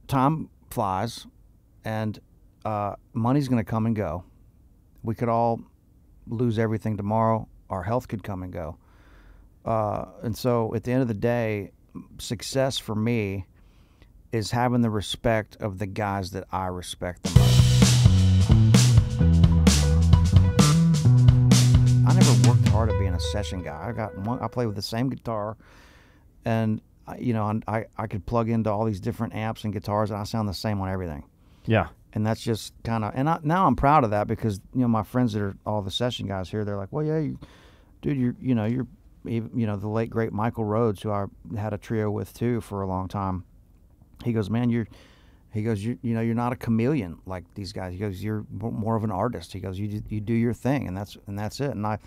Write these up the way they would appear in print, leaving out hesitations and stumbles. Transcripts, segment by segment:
time flies, and money's going to come and go. We could all lose everything tomorrow. Our health could come and go. And so at the end of the day, success for me is having the respect of the guys that I respect the most. I never worked hard at being a session guy. I play with the same guitar, and I could plug into all these different amps and guitars, and I sound the same on everything. Yeah. And that's just kind of, now I'm proud of that, because my friends that are all the session guys here, they're like, well, yeah, you're the late great Michael Rhodes, who I had a trio with too for a long time. He goes, man, you're not a chameleon like these guys. He goes, you're more of an artist. He goes, you do your thing, and that's it. And it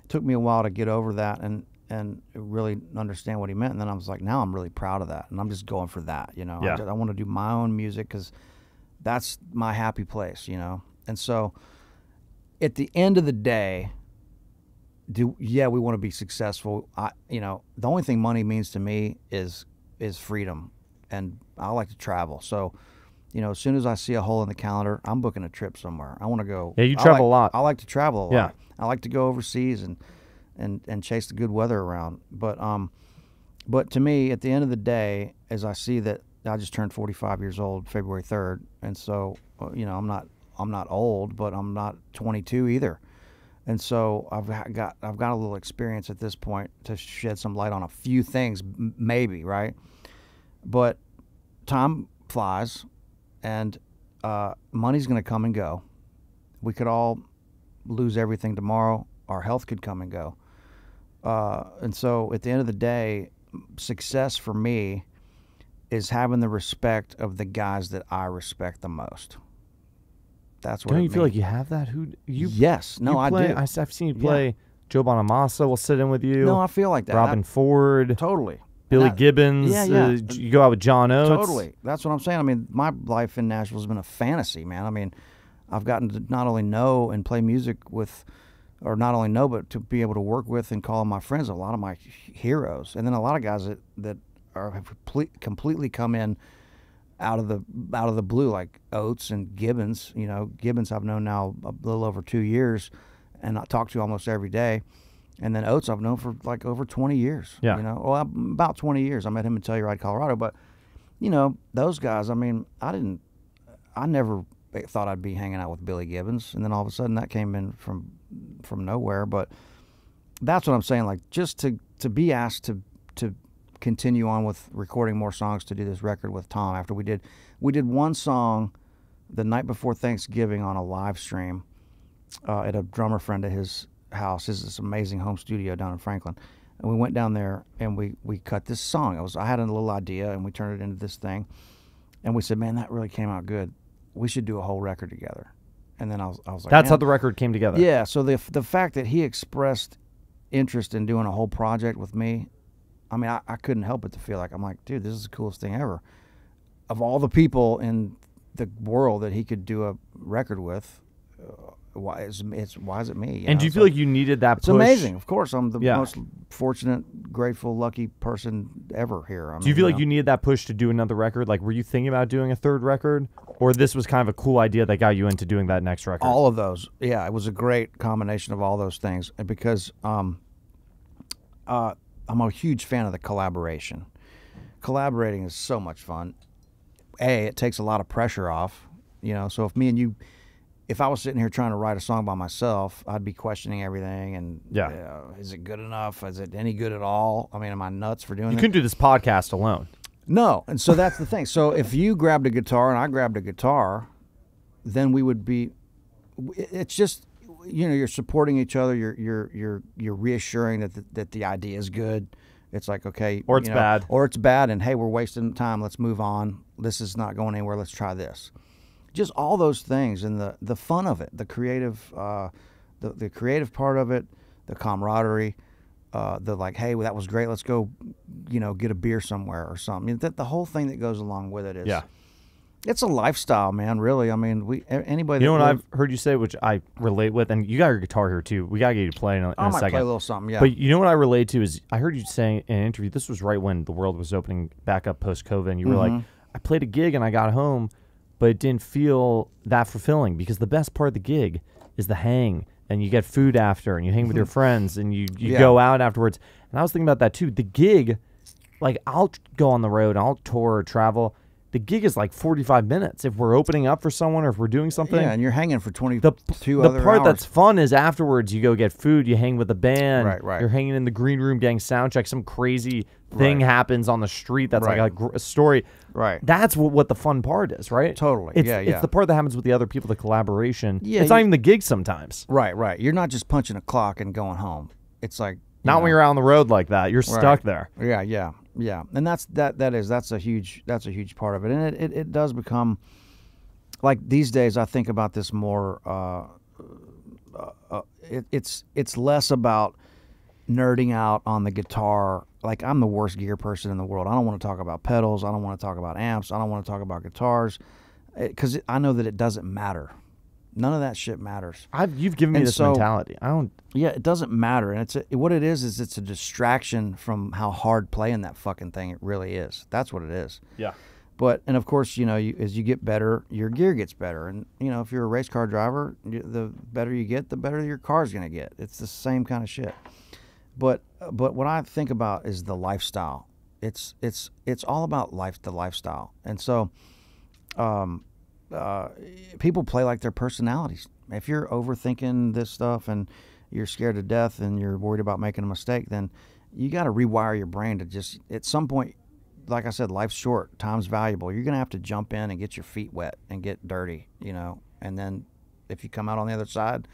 took me a while to get over that and really understand what he meant. And then I was like, now I'm really proud of that, and I'm just going for that. Yeah. I want to do my own music, because that's my happy place. And so at the end of the day, we want to be successful. The only thing money means to me is freedom, and I like to travel. So, as soon as I see a hole in the calendar, I'm booking a trip somewhere. I want to go. Yeah, you travel a lot. I like to travel a lot. Yeah. I like to go overseas and chase the good weather around. But to me, at the end of the day, as I see that I just turned 45 years old February 3rd, and so I'm not old, but I'm not 22 either. And so I've got a little experience at this point to shed some light on a few things, maybe, right? But time flies, and money's going to come and go. We could all lose everything tomorrow. Our health could come and go. And so at the end of the day, success for me is having the respect of the guys that I respect the most. That's what. Don't you feel like you have that? Yes. No, I do. I've seen you play. Yeah. Joe Bonamassa will sit in with you. No, I feel like that. Robin Ford. Totally. Billy Gibbons. Yeah. You go out with John Oates. Totally. That's what I'm saying. I mean, my life in Nashville has been a fantasy, man. I mean, I've gotten to not only know and play music with, or not only know, but to be able to work with and call my friends, a lot of my heroes. And then a lot of guys that have completely come in out of the blue, like Oates and Gibbons. Gibbons I've known now a little over 2 years, and I talk to almost every day. And then Oates I've known for like over 20 years. Yeah. About 20 years. I met him in Telluride, Colorado. But those guys. I mean, I never thought I'd be hanging out with Billy Gibbons, and then all of a sudden that came in from nowhere. But that's what I'm saying. Like, just to be asked to continue on with recording more songs, to do this record with Tom after we did one song the night before Thanksgiving on a live stream at a drummer friend at his house. His this amazing home studio down in Franklin, and we went down there and we cut this song. I had a little idea, and we turned it into this thing, and we said, man, that really came out good. We should do a whole record together. And then I was like, that's how the record came together. Yeah. So the fact that he expressed interest in doing a whole project with me, I mean, I couldn't help but to feel like, I'm like, dude, this is the coolest thing ever. Of all the people in the world that he could do a record with, why is it me? And do you feel like you needed that push? It's amazing. Of course, I'm the most fortunate, grateful, lucky person ever here. Do you feel like you needed that push to do another record? Like, were you thinking about doing a third record? Or this was kind of a cool idea that got you into doing that next record? All of those. Yeah, it was a great combination of all those things. Because I'm a huge fan of the collaboration. Collaborating is so much fun. It takes a lot of pressure off. So if I was sitting here trying to write a song by myself, I'd be questioning everything. And is it good enough? Is it any good at all? I mean, am I nuts for doing that? You couldn't do this podcast alone. No, and so that's the thing. So if you grabbed a guitar and I grabbed a guitar, then we would be. It's just, you're supporting each other. You're reassuring that the idea is good. It's like, okay, or it's bad, and hey, we're wasting time. Let's move on. This is not going anywhere. Let's try this. Just all those things, and the fun of it, the creative, the creative part of it, the camaraderie, the like, hey, well, that was great. Let's go, get a beer somewhere or something. The whole thing that goes along with it is, it's a lifestyle, man. Really, I mean, anybody. What I've heard you say, which I relate with, and you got your guitar here too. We gotta get you to play in a second. I might play a little something, yeah. But what I relate to is, I heard you saying in an interview. This was right when the world was opening back up post-COVID, and you were like, I played a gig and I got home, but it didn't feel that fulfilling because the best part of the gig is the hang, and you get food after, and you hang with your friends, and you go out afterwards. And I was thinking about that too. The gig, like I'll go on the road, I'll tour or travel. The gig is like 45 minutes if we're opening up for someone or if we're doing something. Yeah, and you're hanging for 22 the other part hours. that's fun is afterwards you go get food, you hang with the band. Right. You're hanging in the green room getting sound check. Some crazy thing happens on the street that's like a story. Right. That's what the fun part is, right? Totally. It's the part that happens with the other people, the collaboration. Yeah, it's not even the gig sometimes. Right. You're not just punching a clock and going home. It's like not when you're out on the road like that. You're stuck there. Yeah. And that's a huge part of it. And it does become like these days I think about this more it's less about nerding out on the guitar. Like I'm the worst gear person in the world. I don't want to talk about pedals. I don't want to talk about amps. I don't want to talk about guitars because I know that it doesn't matter. None of that shit matters. You've given me this mentality. I don't. Yeah, it doesn't matter, and what it is it's a distraction from how hard playing that fucking thing it really is. That's what it is. Yeah. And of course, as you get better, your gear gets better, and if you're a race car driver, the better you get, the better your car's gonna get. It's the same kind of shit. But what I think about is the lifestyle. It's all about the lifestyle, and so. People play like their personalities. If you're overthinking this stuff and you're scared to death and you're worried about making a mistake, then you got to rewire your brain to just, at some point, like I said, life's short, time's valuable. You're going to have to jump in and get your feet wet and get dirty, and then if you come out on the other side,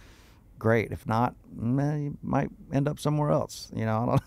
great. If not, you might end up somewhere else. I